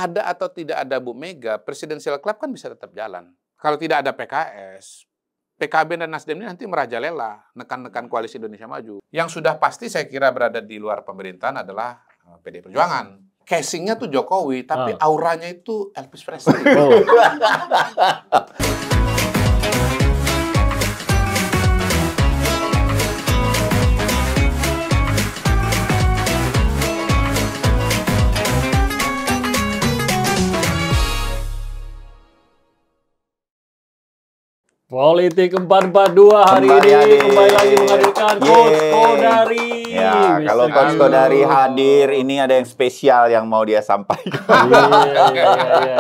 ada atau tidak ada Bu Mega, Presidential Club kan bisa tetap jalan. Kalau tidak ada PKS, PKB dan Nasdem ini nanti merajalela, nekan-nekan Koalisi Indonesia Maju. Yang sudah pasti saya kira berada di luar pemerintahan adalah PDI Perjuangan. Casingnya tuh Jokowi, tapi auranya itu Elvis Presley. Politik 442 hari ini kembali lagi menghadirkan Coach Kodari. Ya, kalau Coach Kodari hadir, ini ada yang spesial yang mau dia sampaikan.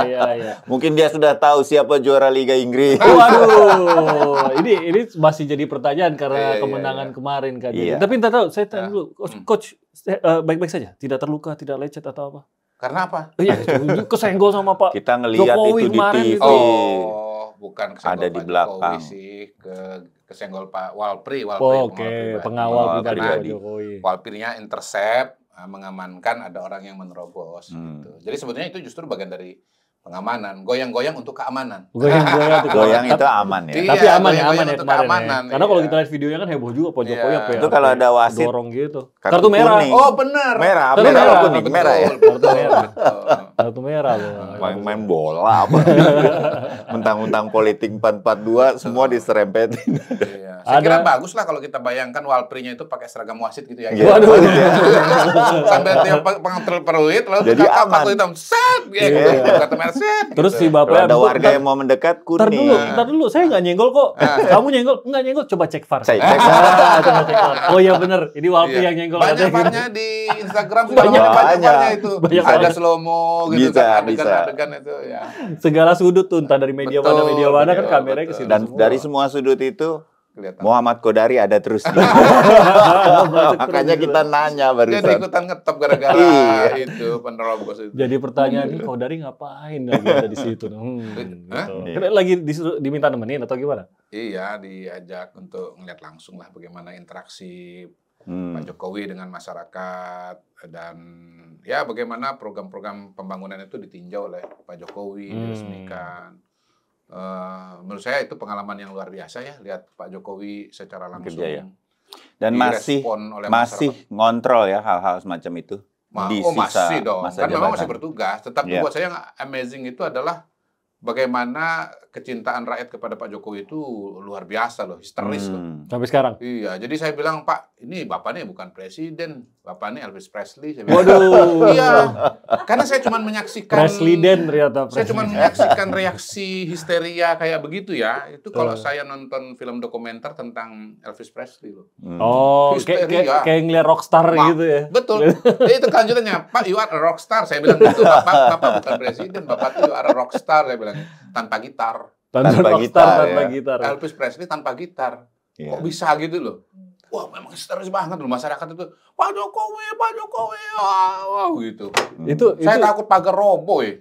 Iya. Mungkin dia sudah tahu siapa juara Liga Inggris. Waduh, ini masih jadi pertanyaan karena kemenangan kemarin kan. Tapi entah tahu, saya tanya dulu, Coach baik-baik saja, tidak terluka, tidak lecet atau apa? Karena apa? Iya, kesenggol sama Pak Kita ngelihat Jokowi itu di kemarin TV. itu. Bukan kesenggol ada di Pak belakang Jokowi sih, kesenggol Pak Walpri. Pengawal pribadi Jokowi. Walprinya intercept, mengamankan ada orang yang menerobos. Gitu. Jadi sebetulnya itu justru bagian dari pengamanan, goyang-goyang untuk keamanan. Goyang itu aman ya. Tapi aman ya untuk keamanan. Karena kalau kita lihat videonya kan heboh juga Pak Jokowi apa ya. Itu kalau ada wasit dorong gitu. Kartu merah. Kuning. Oh benar. Merah kuning, merah ya. Kartu merah loh. Main bola apa. Mentang-mentang politik 442 semua diserempetin. Saya kira bagus lah kalau kita bayangkan Walprinya itu pakai seragam wasit gitu ya. Waduh. Sambil dia pengatur peruit lalu jadi aman. Kartu hitam set gitu. Kartu merah set. Terus si Kalau bapaknya ada warga yang mau mendekat kuning. Ntar dulu, saya nggak nyenggol kok. Kamu nyenggol, nggak nyenggol, coba cek VAR. Cek. Oh iya bener, ini Walpri yang nyenggol. Banyak VAR-nya di Instagram, banyak itu. Ada slow-mo gitu, adegan-adegan itu ya. Segala sudut tuh, entah dari media mana kan kameranya ke situ. Dan dari semua sudut itu kelihatan. Muhammad Kodari ada terus. Makanya kita nanya barusan. Dia ikutan ngetop gara-gara itu penerobos itu. Jadi pertanyaan ini Kodari ngapain lagi ada di situ? Gitu. Lagi diminta nemenin atau gimana? Iya, diajak untuk ngeliat langsung lah bagaimana interaksi Pak Jokowi dengan masyarakat dan ya bagaimana program-program pembangunan itu ditinjau oleh Pak Jokowi, diresmikan. Menurut saya itu pengalaman yang luar biasa ya, lihat Pak Jokowi secara langsung dan masih ngontrol ya hal-hal semacam itu masih dong, kan memang masih jabatan. Bertugas. Tetapi buat saya yang amazing itu adalah bagaimana kecintaan rakyat kepada Pak Jokowi itu luar biasa loh, histeris loh. Sampai sekarang? Iya, jadi saya bilang, Pak, ini Bapak ini bukan presiden, Bapak ini Elvis Presley. Saya bilang, waduh. Iya, karena saya cuma menyaksikan Presiden ternyata. Saya cuma menyaksikan reaksi histeria kayak begitu ya. Itu kalau saya nonton film dokumenter tentang Elvis Presley loh. Oh, kayak ngeliat rockstar gitu ya. Betul. Jadi itu kelanjutannya, Pak, you are a rockstar. Saya bilang gitu, Bapak bukan presiden, Bapak itu you are a rockstar. Saya bilang, tanpa gitar. Tanpa gitar. Elvis Presley tanpa gitar. Kok bisa gitu loh? Wah, memang histeris banget loh masyarakat itu. Pak Jokowi, wow gitu. Saya takut pagar roboh ya.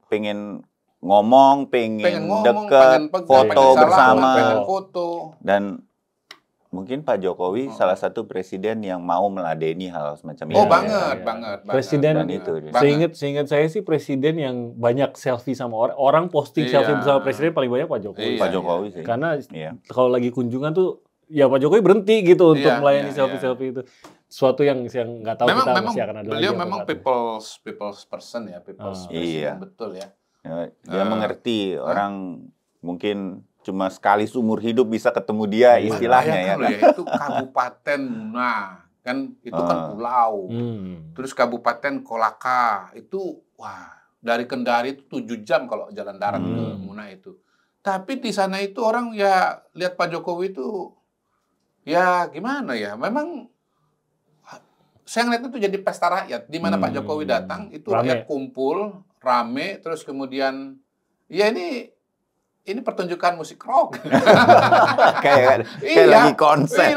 Pengen ngomong, pengen dekat, foto bersama. Pengen foto. Dan mungkin Pak Jokowi salah satu presiden yang mau meladeni hal semacam ini. Oh, banget. Presiden itu. Seingat saya sih presiden yang banyak selfie sama orang posting selfie bersama presiden paling banyak Pak Jokowi. Pak Jokowi sih. Karena kalau lagi kunjungan tuh ya Pak Jokowi berhenti gitu untuk melayani selfie itu. Suatu yang nggak tahu kita masih akan ada lagi. Beliau memang people's person ya, people's person betul ya. Dia mengerti orang mungkin cuma sekali seumur hidup bisa ketemu dia istilahnya ya. Itu kabupaten kan itu kan pulau. Terus kabupaten Kolaka itu dari Kendari itu 7 jam kalau jalan darat ke Muna itu. Tapi di sana itu orang ya lihat Pak Jokowi itu ya gimana ya? Memang saya ngeliatnya itu jadi pesta rakyat di mana Pak Jokowi datang itu rakyat kumpul, rame, terus kemudian ya ini pertunjukan musik rock. kayak lagi konser.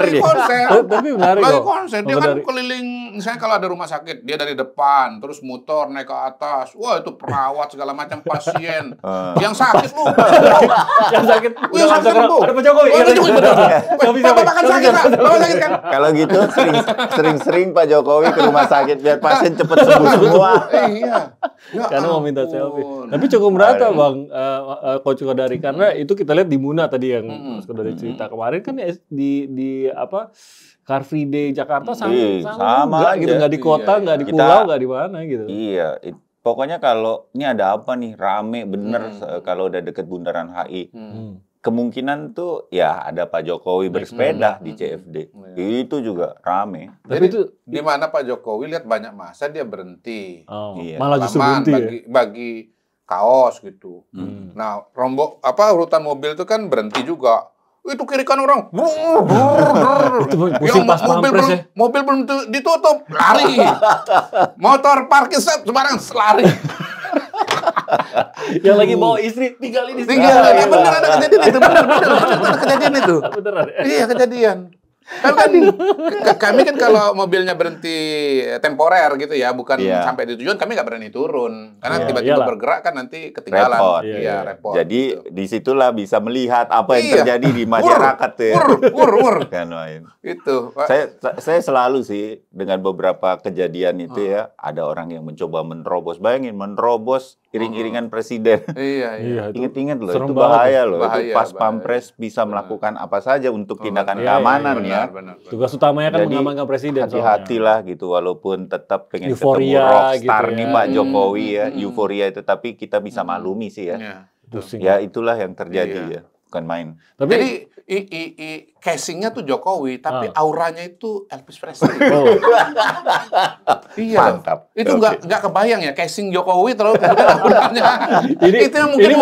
Tapi menarik lagi konser. Dia kan keliling misalnya kalau ada rumah sakit, dia dari depan, terus motor naik ke atas, wah itu perawat segala macam pasien. Yang sakit lu. Yang sakit. Yang sakit lu. Ada Pak Jokowi. Ada Jokowi betul. Bapak kan sakit, Pak. Bapak sakit kan? Kalau gitu sering-sering Pak Jokowi ke rumah sakit biar pasien cepat sembuh semua. Iya. Ya Karena mau minta selfie. Tapi cukup merata Bang Coach Kodari, karena itu kita lihat di Muna tadi yang Mas Kodari cerita kemarin kan di apa Car Free Day Jakarta sama gitu, nggak di kota, nggak di pulau, nggak di mana gitu. Iya, pokoknya kalau ini ada apa nih rame bener kalau udah deket Bundaran HI. Kemungkinan tuh ya ada Pak Jokowi bersepeda di CFD. Itu juga rame. Tapi itu di mana Pak Jokowi lihat banyak masa dia berhenti. Iya. Malah justru berhenti bagi kaos gitu. Nah, urutan mobil itu kan berhenti juga. Itu kiri kan orang. Pusing pas pampres ya. Mobil belum ditutup, lari. Motor parkir sembarang lari. Yang lagi bawa istri, tinggalin istri. Tinggal. Bener ada kejadian itu. Bener ada kejadian itu. Beneran. Iya, kejadian. Kami kan kalau mobilnya berhenti temporer gitu ya, bukan sampai di tujuan, kami nggak berani turun karena tiba-tiba bergerak kan nanti ketinggalan. Repot. Jadi gitu. Disitulah bisa melihat apa yang terjadi di masyarakat kan main. Itu. Saya selalu sih dengan beberapa kejadian itu ya, ada orang yang mencoba menerobos. Bayangin menerobos iring-iringan presiden. Iya. Ingat-ingat loh, itu bahaya loh. Itu pas pampres bisa melakukan apa saja untuk tindakan keamanan ya. Benar. Tugas utamanya kan mengamankan presiden. Hati-hatilah gitu, walaupun tetap pengen euforia, ketemu rockstar gitu nih Pak Jokowi ya, euforia itu, tapi kita bisa maklumi sih ya. Ya itulah yang terjadi ya, bukan main. Jadi casingnya tuh Jokowi, tapi auranya itu Elvis Presley. Iya. Mantap. Itu nggak kebayang ya casing Jokowi terlalu auranya. Itu yang mungkin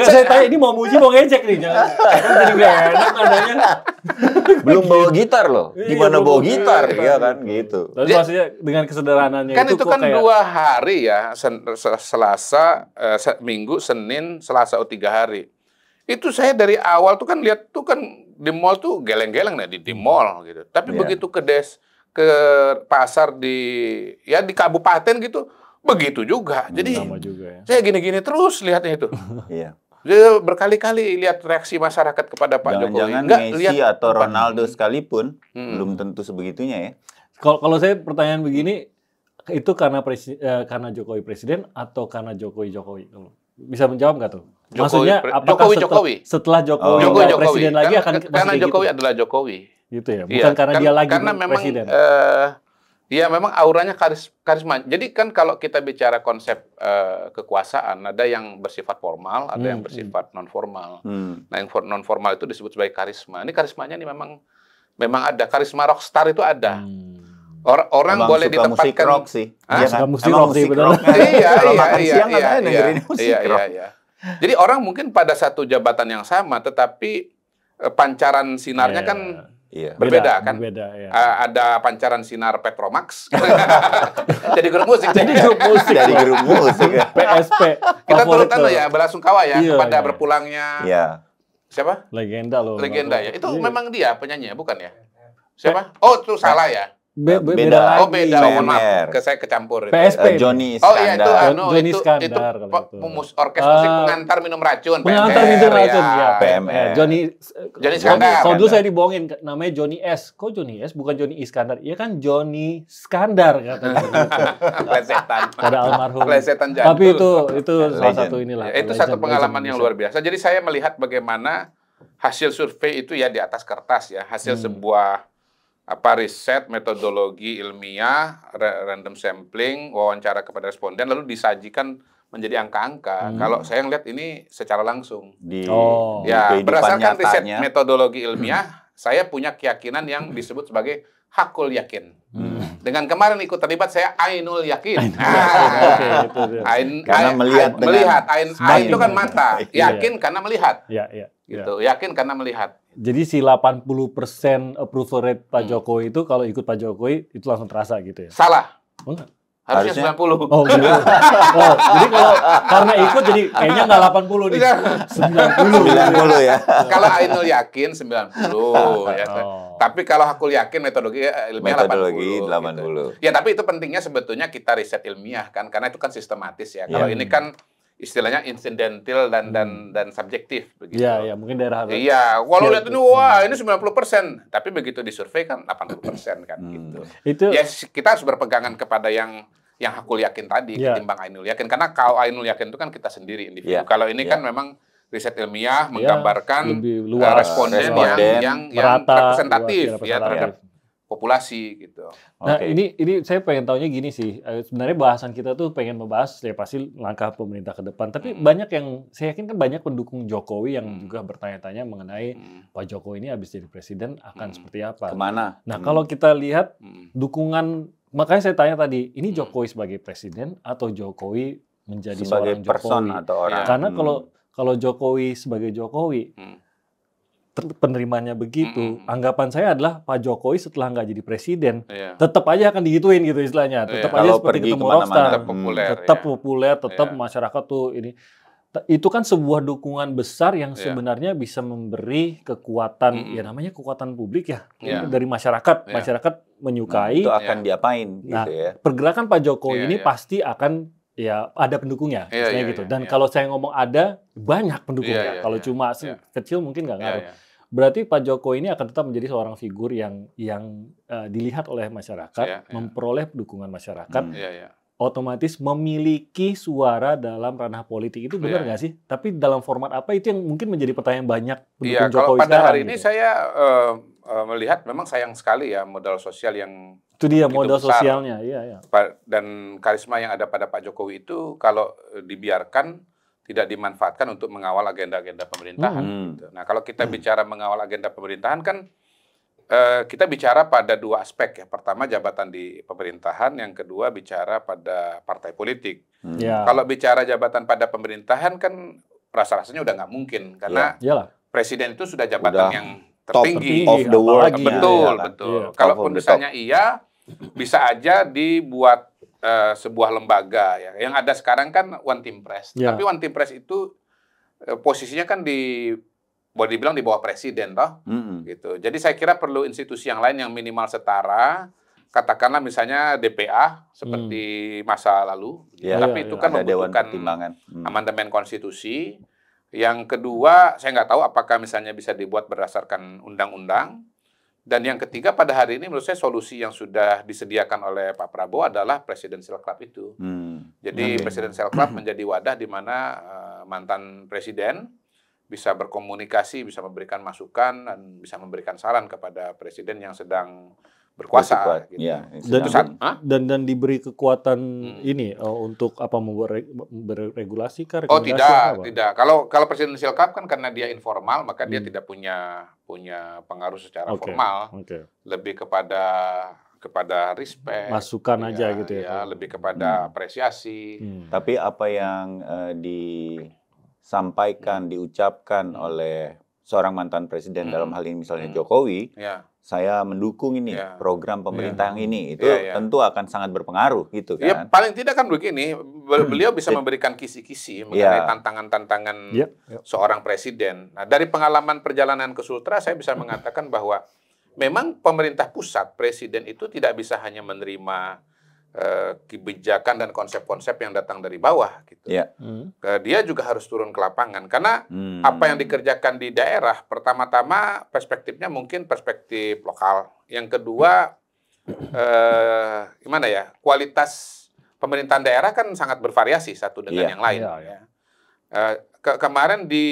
saya tanya ini mau muji mau ngecek nih, jangan jadi nggak enak adanya. Belum bawa gitar loh. Gimana bawa gitar ya kan gitu. Tapi maksudnya dengan kesederhanaannya kan itu kan 2 hari ya, Selasa, Minggu, Senin, Selasa 3 hari. Itu saya dari awal tuh kan lihat tuh kan di mall tuh geleng-geleng di mall gitu. Tapi begitu ke pasar di kabupaten gitu, begitu juga. Jadi saya gini-gini terus lihatnya itu. Iya. Jadi berkali-kali lihat reaksi masyarakat kepada Pak Jokowi. Jangan-jangan Messi atau Ronaldo sekalipun belum tentu sebegitunya ya. Kalau saya pertanyaan begini, itu karena Jokowi presiden atau karena Jokowi? Bisa menjawab nggak tuh? Maksudnya apakah setelah Jokowi presiden lagi akan karena Jokowi adalah Jokowi. Gitu ya, bukan karena dia lagi presiden. Iya, memang auranya karisma. Jadi kan kalau kita bicara konsep kekuasaan, ada yang bersifat formal, ada yang bersifat non formal. Nah, yang non formal itu disebut sebagai karisma. Ini karismanya nih memang ada, karisma rockstar itu ada. Orang boleh ditempatkan musik rock sih. Musik rock sih benar. Iya. Jadi orang mungkin pada satu jabatan yang sama, tetapi pancaran sinarnya kan berbeda kan. Ada pancaran sinar Petromax. Jadi grup musik. Jadi grup musik. PSP. Kita turutkan ya belasungkawa ya kepada berpulangnya. Siapa? Legenda loh. Legenda ya. Itu memang dia penyanyi bukan ya? Siapa? Oh, itu salah ya. Beda. Mohon maaf, saya kecampur. PSP. Johnny Iskandar. Johnny Iskandar. Orkes musik pengantar minum racun. Pengantar minum racun, ya. PMR. Johnny Iskandar. Kalau dulu saya dibohongin, namanya Johnny S. Kok Johnny S? Bukan Johnny Iskandar. Iya kan Johnny Skandar katanya. Plesetan. Ada almarhum. Plesetan jadul. Tapi itu salah satu inilah. Itu satu pengalaman yang luar biasa. Jadi saya melihat bagaimana hasil survei itu ya di atas kertas ya, hasil sebuah riset, metodologi ilmiah, random sampling, wawancara kepada responden, lalu disajikan menjadi angka-angka. Kalau saya ngeliat ini secara langsung. Berdasarkan riset metodologi ilmiah, saya punya keyakinan yang disebut sebagai hakul yakin. Dengan kemarin ikut terlibat, saya ainul yakin. Karena melihat. Ain itu kan mata. Yakin karena melihat. Gitu. Yakin karena melihat. Jadi si 80% approval rate Pak Jokowi itu kalau ikut Pak Jokowi itu langsung terasa gitu ya? Salah. Oh, enggak? Harusnya 90. Oh, gitu. Oh, jadi kalau karena ikut jadi kayaknya nggak 80 nih. 90 ya. Kalau Ainul yakin 90 ya. Tapi kalau Hakul yakin metodologi ilmiah 80. 80. Gitu. Ya, tapi itu pentingnya sebetulnya kita riset ilmiah kan, karena itu kan sistematis ya. Kalau ini kan istilahnya incidental dan subjektif begitu. Iya, mungkin daerah. Iya, kalau lihat ini wah ini 90%, tapi begitu disurvei kan 80% kan gitu. Itu ya kita harus berpegangan kepada yang Hakul yakin tadi ketimbang Ainul yakin, karena kalau Ainul yakin itu kan kita sendiri individu. Kalau ini kan memang riset ilmiah menggambarkan responden yang representatif ya terhadap populasi gitu. Nah, ini saya pengen taunya gini sih. Sebenarnya bahasan kita tuh pengen membahas ya pasti langkah pemerintah ke depan. Tapi banyak yang saya yakin kan banyak pendukung Jokowi yang juga bertanya-tanya mengenai Pak Jokowi ini habis jadi presiden akan seperti apa. Kemana? Nah, kalau kita lihat dukungan, makanya saya tanya tadi, ini Jokowi sebagai presiden atau Jokowi menjadi sebagai seorang person Jokowi? atau orang? Karena kalau Jokowi sebagai Jokowi penerimanya begitu, anggapan saya adalah Pak Jokowi setelah nggak jadi presiden, tetap aja akan digituin gitu istilahnya, tetap aja seperti ketemu rockstar, tetap populer, tetap masyarakat tuh ini. Itu kan sebuah dukungan besar yang sebenarnya bisa memberi kekuatan, ya namanya kekuatan publik ya, dari masyarakat, masyarakat menyukai. Itu akan diapain gitu ya. Pergerakan Pak Jokowi ini pasti akan ya ada pendukungnya, gitu. Dan kalau saya ngomong ada, banyak pendukungnya. Kalau cuma kecil mungkin nggak ngaruh. Berarti Pak Jokowi ini akan tetap menjadi seorang figur yang dilihat oleh masyarakat, memperoleh dukungan masyarakat, otomatis memiliki suara dalam ranah politik. Itu benar nggak sih? Tapi dalam format apa itu yang mungkin menjadi pertanyaan banyak pendukung Jokowi kalau pada sekarang, hari ini saya melihat memang sayang sekali ya modal sosial yang itu dia modal sosialnya, dan karisma yang ada pada Pak Jokowi itu kalau dibiarkan tidak dimanfaatkan untuk mengawal agenda-agenda pemerintahan. Gitu. Nah, kalau kita bicara mengawal agenda pemerintahan kan kita bicara pada dua aspek ya. Pertama jabatan di pemerintahan, yang kedua bicara pada partai politik. Kalau bicara jabatan pada pemerintahan kan rasa-rasanya udah nggak mungkin karena presiden itu sudah jabatan yang tertinggi of the world. Betul. Kalaupun misalnya bisa aja dibuat sebuah lembaga ya. Yang ada sekarang kan One Team Press. Tapi One Team Press itu posisinya kan boleh dibilang di bawah presiden toh. Gitu. Jadi saya kira perlu institusi yang lain yang minimal setara, katakanlah misalnya DPA seperti masa lalu. Tapi itu kan membutuhkan amandemen konstitusi. Yang kedua, saya nggak tahu apakah misalnya bisa dibuat berdasarkan undang-undang. Dan yang ketiga pada hari ini menurut saya solusi yang sudah disediakan oleh Pak Prabowo adalah Presidential Club itu. Jadi Presidential Club menjadi wadah di mana mantan presiden bisa berkomunikasi, bisa memberikan masukan, dan bisa memberikan saran kepada presiden yang sedang berkuasa. Gitu. Dan diberi kekuatan ini untuk apa berregulasi kah? Oh tidak. Kalau Presidential Club kan karena dia informal, maka dia tidak punya pengaruh secara formal. Lebih kepada respect, masukan aja gitu ya. Lebih kepada apresiasi. Tapi apa yang disampaikan, diucapkan oleh seorang mantan presiden dalam hal ini misalnya Jokowi, saya mendukung ini program pemerintah yang ini, itu tentu akan sangat berpengaruh gitu kan. Ya paling tidak kan begini, beliau bisa memberikan kisi-kisi mengenai tantangan-tantangan seorang presiden. Nah, dari pengalaman perjalanan ke Sultra saya bisa mengatakan bahwa memang pemerintah pusat, presiden itu tidak bisa hanya menerima kebijakan dan konsep-konsep yang datang dari bawah gitu. Dia juga harus turun ke lapangan karena apa yang dikerjakan di daerah pertama-tama perspektifnya mungkin perspektif lokal. Yang kedua gimana ya? Kualitas pemerintahan daerah kan sangat bervariasi satu dengan yang lain ya. Kemarin di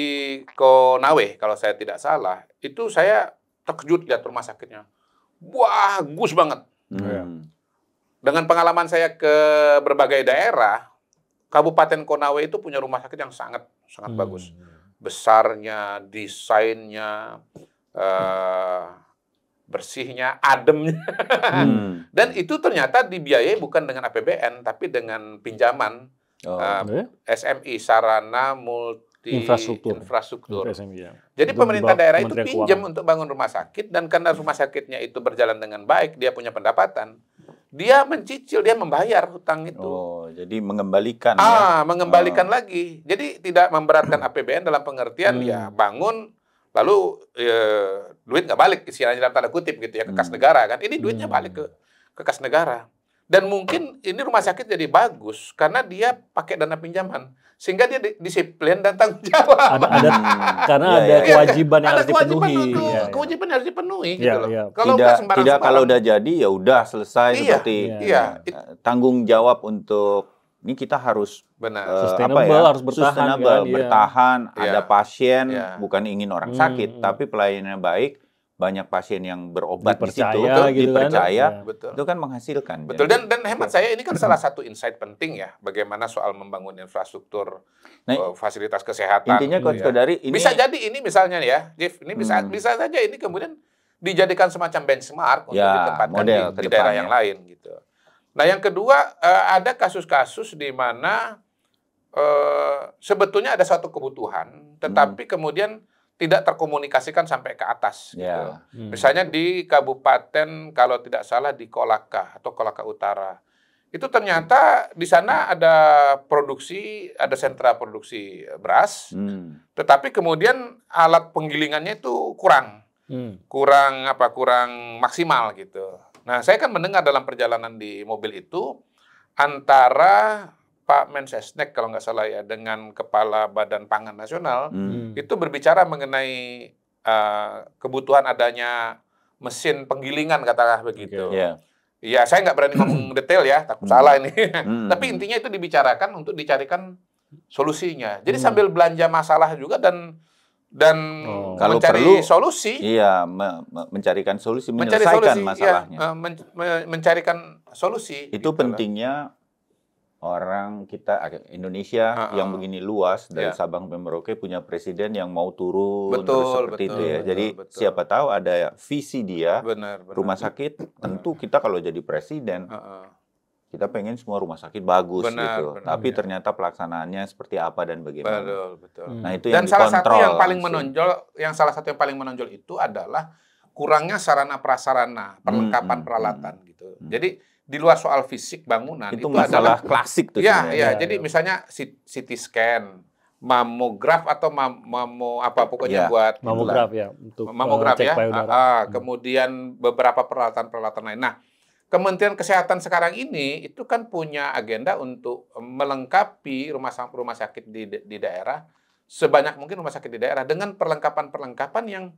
Konawe kalau saya tidak salah, itu saya terkejut lihat rumah sakitnya. Bagus banget. Dengan pengalaman saya ke berbagai daerah, Kabupaten Konawe itu punya rumah sakit yang sangat bagus. Besarnya, desainnya, bersihnya, ademnya. Dan itu ternyata dibiayai bukan dengan APBN, tapi dengan pinjaman SMI, Sarana di infrastruktur. Ya. Jadi pemerintah daerah itu pinjam untuk bangun rumah sakit, dan karena rumah sakitnya itu berjalan dengan baik, dia punya pendapatan, dia mencicil, dia membayar hutang itu. Oh, jadi mengembalikan mengembalikan lagi. Jadi tidak memberatkan APBN dalam pengertian ya bangun lalu duit nggak balik, istilahnya dalam tanda kutip gitu ya, ke kas negara kan. Ini duitnya balik ke kas negara. Dan mungkin ini rumah sakit jadi bagus karena dia pakai dana pinjaman, sehingga dia disiplin dan tanggung jawab. Karena ada kewajiban yang harus dipenuhi. Kewajiban harus dipenuhi gitu loh. Kalau tidak kalau udah jadi ya udah selesai seperti tanggung jawab untuk ini kita harus harus bertahan, ada pasien, bukan ingin orang sakit, tapi pelayanannya baik. Banyak pasien yang berobat di situ, dipercaya, itu kan menghasilkan. Betul, dan hemat saya ini kan salah satu insight penting ya, bagaimana soal membangun infrastruktur, fasilitas kesehatan. Intinya Coach Kodari ini bisa jadi ini misalnya ya, Jif, ini bisa saja ini kemudian dijadikan semacam benchmark untuk ditempatkan di daerah yang lain gitu. Nah, yang kedua ada kasus-kasus di mana sebetulnya ada suatu kebutuhan, tetapi kemudian tidak terkomunikasikan sampai ke atas. Gitu. Misalnya di Kabupaten, kalau tidak salah di Kolaka atau Kolaka Utara, itu ternyata di sana ada produksi, ada sentra produksi beras, tetapi kemudian alat penggilingannya itu kurang maksimal gitu. Nah, saya kan mendengar dalam perjalanan di mobil itu antara Pak Mensesnek kalau nggak salah ya dengan Kepala Badan Pangan Nasional itu berbicara mengenai kebutuhan adanya mesin penggilingan katakanlah begitu. Ya saya nggak berani ngomong detail ya, takut salah ini. Tapi intinya itu dibicarakan untuk dicarikan solusinya. Jadi sambil belanja masalah juga dan kalau mencari perlu, solusi. Iya, mencarikan solusi, menyelesaikan masalahnya. Ya, mencarikan solusi. Itu gitu pentingnya. Orang kita Indonesia yang begini luas dari Sabang sampai Merauke punya presiden yang mau turun seperti itu ya. Jadi siapa tahu ada visi dia rumah sakit. Tentu kita kalau jadi presiden kita pengen semua rumah sakit bagus gitu. Tapi ternyata pelaksanaannya seperti apa dan bagaimana. Betul. Nah, itu dan yang salah satu yang paling menonjol, itu adalah kurangnya sarana prasarana, perlengkapan peralatan gitu. Jadi di luar soal fisik bangunan itu masalah adalah klasik tuh. Jadi misalnya CT scan, mamograf atau pokoknya buat mamograf ya untuk mamograf ya. Kemudian beberapa peralatan lain. Nah, Kementerian Kesehatan sekarang ini itu kan punya agenda untuk melengkapi rumah sakit di daerah sebanyak mungkin rumah sakit di daerah dengan perlengkapan yang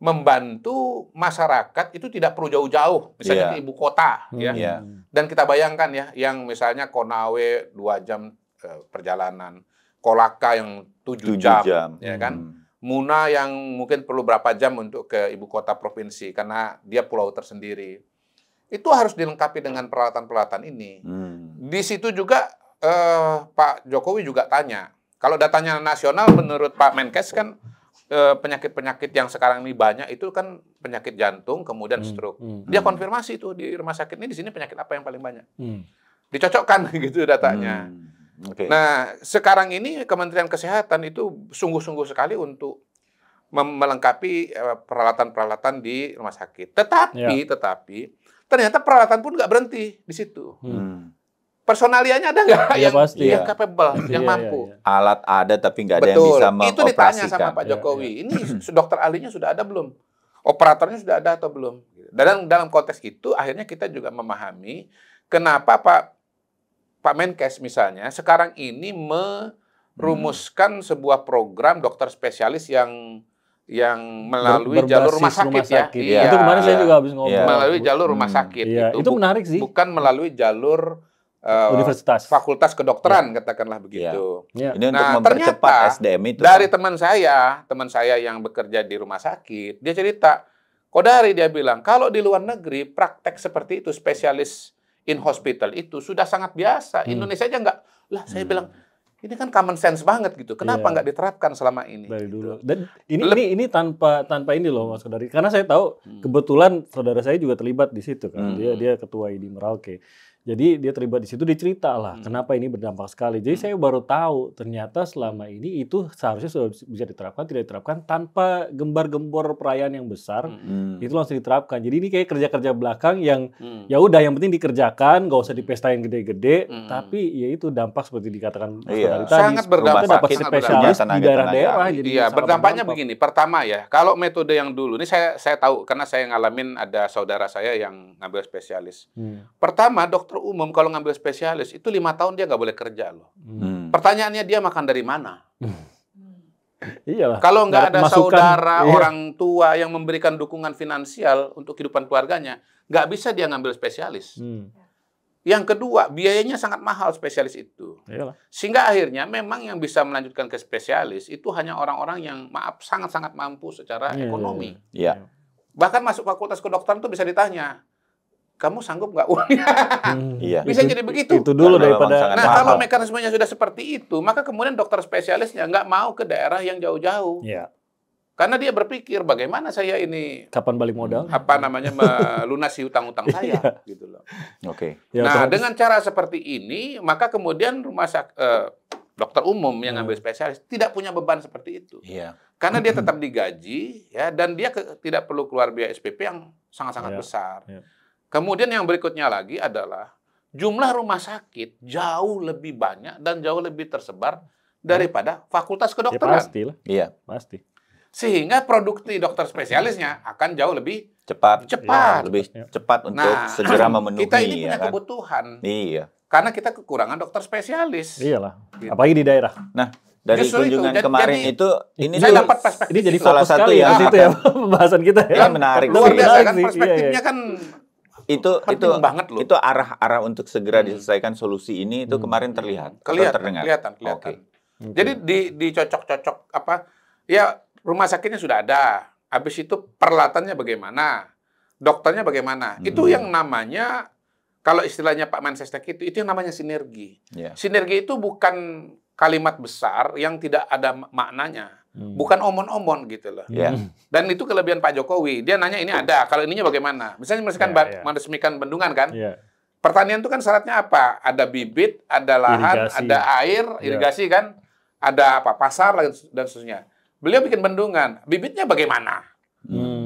membantu masyarakat itu tidak perlu jauh-jauh, misalnya ke ibu kota, ya. Dan kita bayangkan ya, yang misalnya Konawe 2 jam perjalanan, Kolaka yang 7 jam, ya kan, Muna yang mungkin perlu berapa jam untuk ke ibu kota provinsi karena dia pulau tersendiri. Itu harus dilengkapi dengan peralatan-peralatan ini. Di situ juga Pak Jokowi juga tanya, kalau datanya nasional menurut Pak Menkes kan penyakit-penyakit yang sekarang ini banyak itu kan penyakit jantung, kemudian stroke. Dia konfirmasi tuh di rumah sakit ini di sini penyakit apa yang paling banyak. Dicocokkan gitu datanya. Nah, sekarang ini Kementerian Kesehatan itu sungguh-sungguh sekali untuk melengkapi peralatan-peralatan di rumah sakit. Tetapi ternyata peralatan pun nggak berhenti di situ. Personalianya ada nggak yang capable, yang mampu? Alat ada tapi nggak ada yang bisa mengoperasikan. Itu ditanya sama Pak Jokowi. Ini dokter ahlinya sudah ada belum? Operatornya sudah ada atau belum? Dan dalam konteks itu akhirnya kita juga memahami kenapa Pak Menkes misalnya sekarang ini merumuskan sebuah program dokter spesialis yang melalui jalur rumah sakit ya. Itu kemarin saya juga habis ngomong. Melalui jalur rumah sakit. Itu menarik sih. Bukan melalui jalur universitas, fakultas kedokteran katakanlah begitu. Ini untuk mempercepat SDM itu. Dari teman saya yang bekerja di rumah sakit, dia cerita, Kodari dia bilang, kalau di luar negeri praktek seperti itu spesialis in hospital itu sudah sangat biasa. Indonesia aja nggak. Lah saya bilang, ini kan common sense banget gitu. Kenapa nggak diterapkan selama ini? Dari dulu. Dan ini tanpa ini loh Mas Kodari. Karena saya tahu kebetulan saudara saya juga terlibat di situ kan. Dia ketua ID Merauke. Jadi dia terlibat di situ, dia cerita lah kenapa ini berdampak sekali. Jadi saya baru tahu ternyata selama ini itu seharusnya sudah bisa diterapkan, tidak diterapkan tanpa gembar-gembor perayaan yang besar. Itu langsung diterapkan. Jadi ini kayak kerja-kerja belakang yang ya udah yang penting dikerjakan, nggak usah dipestain gede-gede. Tapi ya itu dampak seperti dikatakan tadi. Sangat berdampak. Dapat spesialis di daerah-daerah. Iya, berdampaknya begini. Pertama ya, kalau metode yang dulu ini saya tahu karena saya ngalamin ada saudara saya yang ngambil spesialis. Pertama, dokter umum kalau ngambil spesialis itu 5 tahun dia nggak boleh kerja loh. Pertanyaannya dia makan dari mana? Iyalah. Kalau nggak ada saudara, orang tua yang memberikan dukungan finansial untuk kehidupan keluarganya, nggak bisa dia ngambil spesialis. Yang kedua, biayanya sangat mahal spesialis itu. Iyalah. Sehingga akhirnya memang yang bisa melanjutkan ke spesialis itu hanya orang-orang yang sangat-sangat mampu secara ekonomi. Iya. Bahkan masuk fakultas kedokteran itu bisa ditanya, kamu sanggup nggak uangnya? Bisa jadi begitu. Itu dulu daripada. Nah, kalau mekanismenya sudah seperti itu, maka kemudian dokter spesialisnya nggak mau ke daerah yang jauh-jauh. Iya. Karena dia berpikir bagaimana saya ini kapan balik modal? Melunasi hutang-hutang saya, gitu loh. Oke. Nah, dengan cara seperti ini, maka kemudian dokter umum yang ngambil spesialis tidak punya beban seperti itu. Iya. Karena dia tetap digaji, ya, dan dia tidak perlu keluar biaya SPP yang sangat-sangat besar. Iya. Kemudian yang berikutnya lagi adalah jumlah rumah sakit jauh lebih banyak dan jauh lebih tersebar daripada fakultas kedokteran. Ya, pasti lah. Iya. Pasti. Sehingga produksi dokter spesialisnya akan jauh lebih cepat. Lebih cepat untuk segera memenuhi. Kita ini punya kan? kebutuhan. Iya. Karena kita kekurangan dokter spesialis. Iyalah. Apalagi di daerah. Nah, dari kunjungan kemarin itu ini saya dapat perspektif. Ini jadi salah satu yang situ ya pembahasan kita ya. Menarik. Luar biasa kan perspektifnya kan. Itu banget loh. Itu arah untuk segera diselesaikan solusi ini itu kemarin terlihat. Kelihatan. Okay. Jadi dicocok-cocok apa? Ya rumah sakitnya sudah ada. Habis itu peralatannya bagaimana? Dokternya bagaimana? Itu yang namanya kalau istilahnya Pak Mensesnek itu yang namanya sinergi. Sinergi itu bukan kalimat besar yang tidak ada maknanya. Bukan omon-omon gitu loh. Dan itu kelebihan Pak Jokowi. Dia nanya ini ada, kalau ininya bagaimana? Misalnya meresmikan bendungan kan. Pertanian itu kan syaratnya apa? Ada bibit, ada lahan, ada air, irigasi kan. Ada pasar dan seterusnya. Beliau bikin bendungan. Bibitnya bagaimana?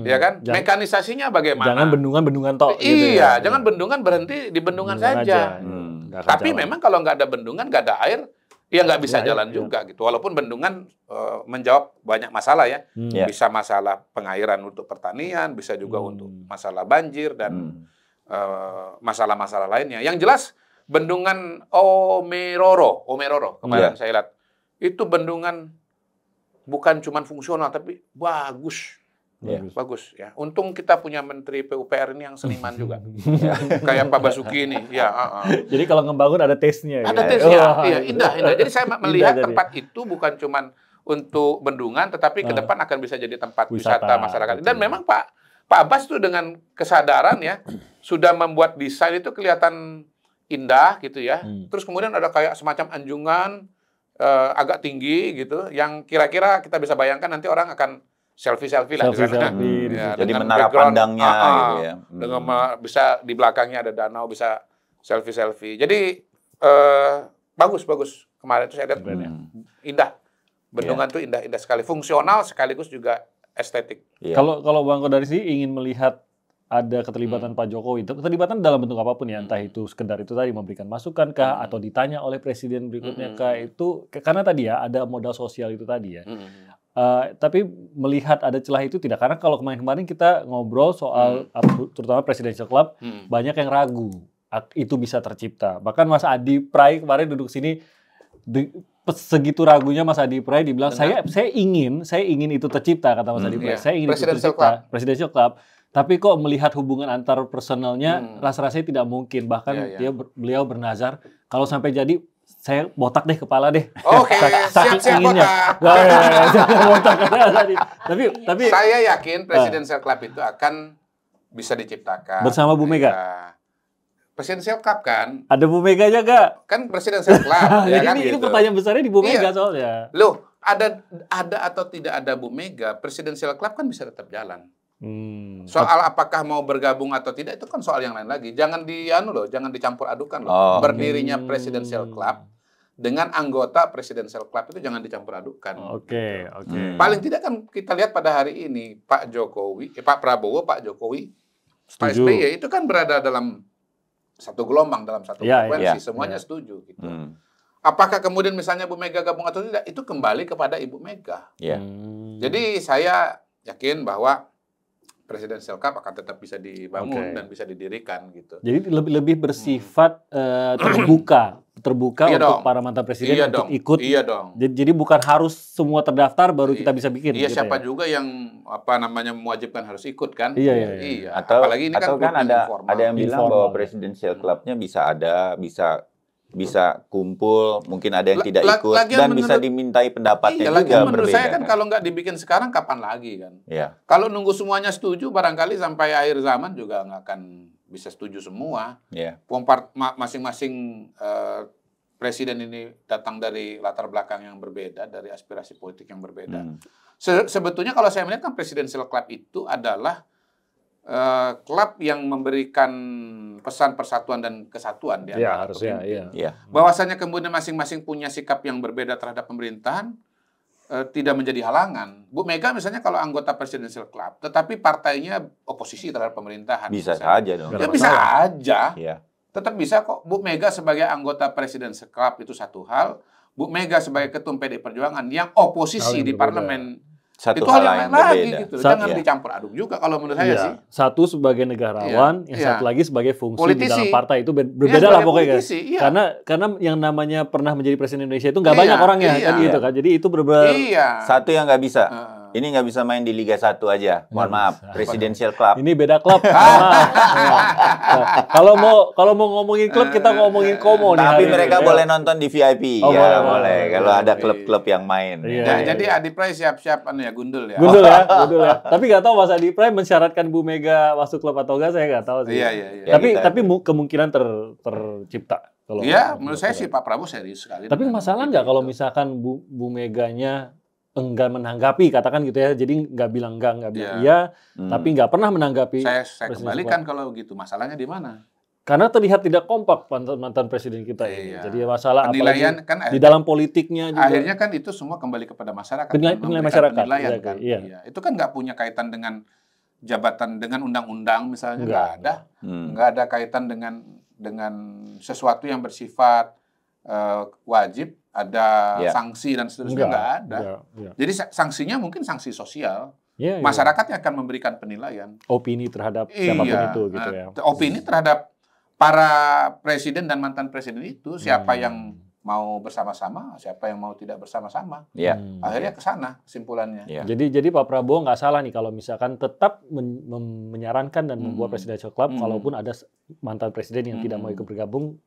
Ya kan? Mekanisasinya bagaimana? Jangan bendungan tok. Iya, jangan bendungan berhenti di bendungan saja. Tapi memang kalau nggak ada bendungan, nggak ada air, ya nggak bisa jalan juga gitu. Walaupun bendungan menjawab banyak masalah ya. Bisa masalah pengairan untuk pertanian, bisa juga untuk masalah banjir dan masalah-masalah lainnya. Yang jelas bendungan Omeroro kemarin saya lihat itu bendungan bukan cuma fungsional tapi bagus. Bagus ya. Untung kita punya Menteri PUPR ini yang seniman juga. Kayak Pak Basuki ini. Jadi kalau ngebangun ada tesnya. Ada tesnya. Iya, indah. Jadi saya melihat tempat itu bukan cuma untuk bendungan, tetapi ke depan akan bisa jadi tempat wisata masyarakat. Dan memang Pak Abbas tuh dengan kesadaran ya sudah membuat desain itu kelihatan indah gitu ya. Terus kemudian ada kayak semacam anjungan agak tinggi gitu, yang kira-kira kita bisa bayangkan nanti orang akan selfie lah di sana. Ya, jadi menara pandangnya gitu ya. Dengan bisa di belakangnya ada danau, bisa selfie. Jadi bagus kemarin itu saya lihat indah. Bendungan itu indah sekali, fungsional sekaligus juga estetik. Kalau Bang Kodari sih ingin melihat ada keterlibatan Pak Jokowi, keterlibatan dalam bentuk apapun ya, entah itu sekedar itu tadi memberikan masukan kah, atau ditanya oleh presiden berikutnya kah, itu karena tadi ya ada modal sosial itu tadi ya. Tapi melihat ada celah itu tidak, karena kalau kemarin kita ngobrol soal terutama Presidential Club, banyak yang ragu itu bisa tercipta. Bahkan Mas Adi Pray kemarin duduk sini segitu ragunya Mas Adi Pray dibilang saya ingin itu tercipta, kata Mas Adi Pray. Saya ingin itu tercipta Presidential Club. Tapi kok melihat hubungan antar personelnya rasa-rasanya tidak mungkin. Bahkan beliau bernazar kalau sampai jadi saya botak deh kepala deh. Oke, siap botak. Tapi saya yakin Presidential Club itu akan bisa diciptakan bersama Bu Mega. Presidential Club kan? Ada Bu Meganya gak? Kan Presidential Club. Ya kan, ini pertanyaan besarnya di Bu Mega soalnya. Loh, ada atau tidak ada Bu Mega, Presidential Club kan bisa tetap jalan. Soal apakah mau bergabung atau tidak itu kan soal yang lain lagi. Jangan jangan dicampur adukan loh. Berdirinya Presidential Club dengan anggota Presidential Club itu jangan dicampur adukan. Oke. Paling tidak kan kita lihat pada hari ini Pak Prabowo, Pak Jokowi, Pak SBY itu kan berada dalam satu gelombang, dalam satu frekuensi, semuanya setuju gitu. Apakah kemudian misalnya Bu Mega gabung atau tidak, itu kembali kepada Ibu Mega. Jadi saya yakin bahwa Presidential Club akan tetap bisa dibangun dan bisa didirikan gitu. Jadi lebih bersifat terbuka untuk para mantan presiden untuk ikut. Iya dong. Jadi bukan harus semua terdaftar baru kita bisa bikin. Iya, gitu siapa juga yang mewajibkan harus ikut kan? Iya. Apalagi ini kan ada yang bilang bahwa Presidential Club-nya bisa kumpul, mungkin ada yang tidak ikut dan bisa dimintai pendapatnya juga menurut berbeda. Saya kan kalau nggak dibikin sekarang kapan lagi kan? Kalau nunggu semuanya setuju barangkali sampai akhir zaman juga nggak akan bisa setuju semua. Masing-masing presiden ini datang dari latar belakang yang berbeda, dari aspirasi politik yang berbeda. Sebetulnya kalau saya melihat kan Presidential Club itu adalah klub yang memberikan pesan persatuan dan kesatuan di antara bahwasanya kemudian masing-masing punya sikap yang berbeda terhadap pemerintahan tidak menjadi halangan. Bu Mega misalnya kalau anggota Presidential Club, tetapi partainya oposisi terhadap pemerintahan. Bisa saja dong. Ya bisa aja. Tetap bisa kok. Bu Mega sebagai anggota Presidential Club itu satu hal. Bu Mega sebagai ketum PDI Perjuangan yang oposisi di parlemen. Itu hal yang lain lagi gitu. Jangan dicampur aduk juga kalau menurut saya sih. Satu sebagai negarawan, yang satu lagi sebagai fungsi politisi. Di dalam partai itu berbeda lah pokoknya. Karena yang namanya pernah menjadi presiden Indonesia itu nggak banyak orangnya kan gitu kan. Jadi itu berbeda. Satu yang nggak bisa. Ini nggak bisa main di Liga 1 aja. Mohon maaf, Presidential Club. Ini beda klub. Kalau mau ngomongin klub kita ngomongin Komo nih. Tapi mereka boleh nonton di VIP. Boleh. Kalau ada klub-klub yang main. Jadi Adi Pray siap-siap gundul ya. Gundul ya. Tapi nggak tahu Mas Adi Pray mensyaratkan Bu Mega masuk klub atau enggak, saya nggak tahu sih. Tapi kemungkinan tercipta. Menurut saya sih Pak Prabowo serius sekali. Tapi masalah nggak kalau misalkan Bu Meganya enggak menanggapi, katakan gitu ya, jadi nggak bilang nggak bilang iya, tapi nggak pernah menanggapi. Saya kembalikan kalau gitu, masalahnya di mana? Karena terlihat tidak kompak mantan presiden kita ini. Jadi masalah penilaian kan di dalam politiknya juga. Akhirnya kan itu semua kembali kepada masyarakat. Penilaian masyarakat. Penilaian kan. Itu kan nggak punya kaitan dengan jabatan, dengan undang-undang misalnya, nggak ada. Nggak ada kaitan dengan sesuatu yang bersifat wajib, ada sanksi dan seterusnya, nggak ada. Jadi sanksinya mungkin sanksi sosial. Masyarakat yang akan memberikan penilaian. Opini terhadap siapapun itu gitu ya. Opini terhadap para presiden dan mantan presiden itu, siapa yang mau bersama-sama, siapa yang mau tidak bersama-sama. Akhirnya ke sana kesimpulannya. Jadi Pak Prabowo nggak salah nih kalau misalkan tetap menyarankan dan membuat Presidential Club, kalaupun ada mantan presiden yang tidak mau ikut bergabung.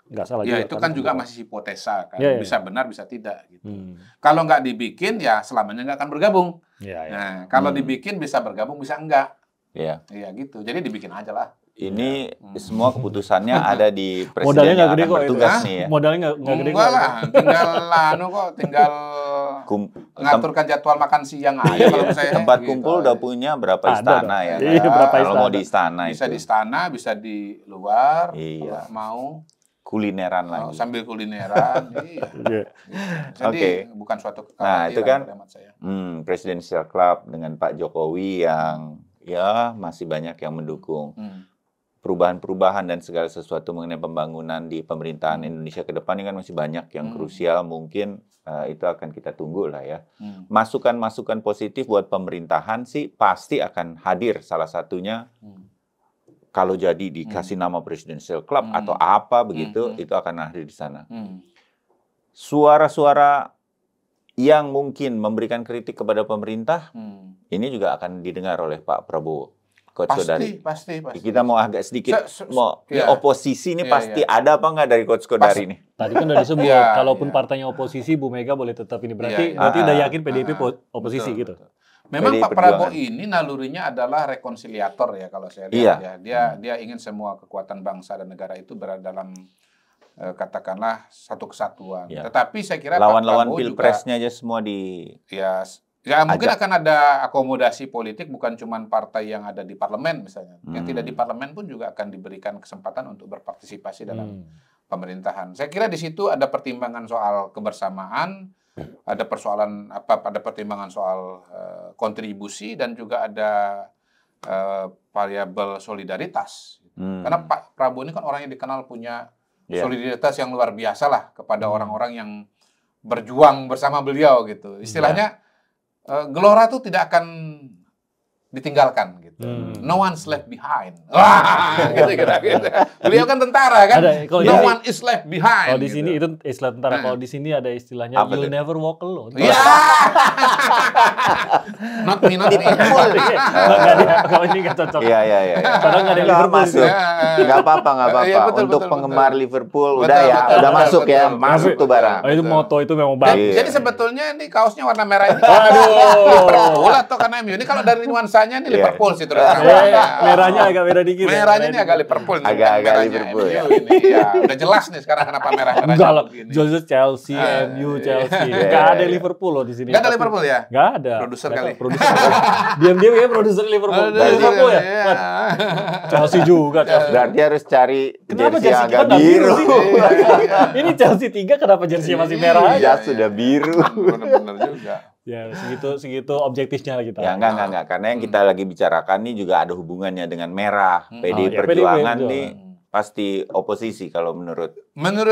Nggak salah juga. Itu kan juga masih hipotesa kan, bisa benar bisa tidak gitu. Kalau nggak dibikin ya selamanya nggak akan bergabung. Nah kalau dibikin bisa bergabung bisa enggak. Gitu. Jadi dibikin aja lah. Ini semua keputusannya ada di presiden. Modalnya nggak gede kok bertugas nih ya. Modalnya nggak gede kok. Tinggal ngaturkan jadwal makan siang aja kalau saya. Tempat kumpul udah punya berapa istana ya. Kalau mau di istana bisa di istana, bisa di luar. Mau kulineran lagi. Sambil kulineran. Jadi bukan suatu kekhawatiran. Nah, itu kan Presidential Club dengan Pak Jokowi yang masih banyak yang mendukung. Perubahan-perubahan dan segala sesuatu mengenai pembangunan di pemerintahan Indonesia ke depan ini kan masih banyak yang krusial, mungkin itu akan kita tunggu lah ya. Masukan-masukan positif buat pemerintahan sih pasti akan hadir, salah satunya kalau jadi dikasih nama Presidential Club atau apa begitu, itu akan hadir di sana. Suara-suara yang mungkin memberikan kritik kepada pemerintah, ini juga akan didengar oleh Pak Prabowo. Coach Kodari. Pasti. Kita mau agak sedikit, oposisi ini pasti ada apa nggak dari Coach Kodari ini? Tadi kan udah disebut, kalaupun partainya oposisi, Bu Mega boleh tetap ini. Berarti udah yakin PDIP oposisi gitu. Memang Pak Prabowo ini nalurinya adalah rekonsiliator ya kalau saya lihat dia ingin semua kekuatan bangsa dan negara itu berada dalam katakanlah satu kesatuan. Tetapi saya kira lawan-lawan pilpresnya aja semua di Ya mungkin akan ada akomodasi politik, bukan cuma partai yang ada di parlemen misalnya. Yang tidak di parlemen pun juga akan diberikan kesempatan untuk berpartisipasi dalam pemerintahan. Saya kira di situ ada pertimbangan soal kebersamaan, ada persoalan ada pertimbangan soal kontribusi, dan juga ada variabel solidaritas. Karena Pak Prabowo ini kan orang yang dikenal punya solidaritas yang luar biasa lah kepada orang-orang yang berjuang bersama beliau gitu. Istilahnya gelora itu tidak akan ditinggalkan gitu. No one's left behind. Wah, gitu. Beliau kan tentara kan. No one is left behind. Kalau di sini itu istilah tentara. Kalau di sini ada istilahnya you'll never walk alone. Iya. Not me. Kalau ini nggak cocok. Iya. Padahal nggak ada Liverpool. Masuk. Nggak apa-apa. Untuk penggemar Liverpool udah masuk ya. Masuk tuh barang. Itu moto itu memang bagus. Jadi sebetulnya ini kaosnya warna merah ini. Aduh. Liverpool atau karena MU. Ini kalau dari nuansanya ini Liverpool sih terus. Merahnya agak beda dikit. Merahnya ini agak Liverpool. Agak Liverpool ya. Udah jelas nih sekarang kenapa merah-merah. Enggak lah. Jelas Chelsea, MU, Chelsea. Nggak ada Liverpool loh di sini. Nggak ada Liverpool ya? Nggak ada. Produser kali. Diam-diam ya produser Liverpool. Liverpool ya? Chelsea juga. Berarti harus cari jersey agak biru. Ini Chelsea 3 kenapa jersey masih merah aja? Ya sudah biru. Benar-benar juga. Ya segitu objektifnya lah kita. Ya enggak. Karena yang kita lagi bicarakan ini juga ada hubungannya dengan merah. PDI Perjuangan nih pasti oposisi kalau menurut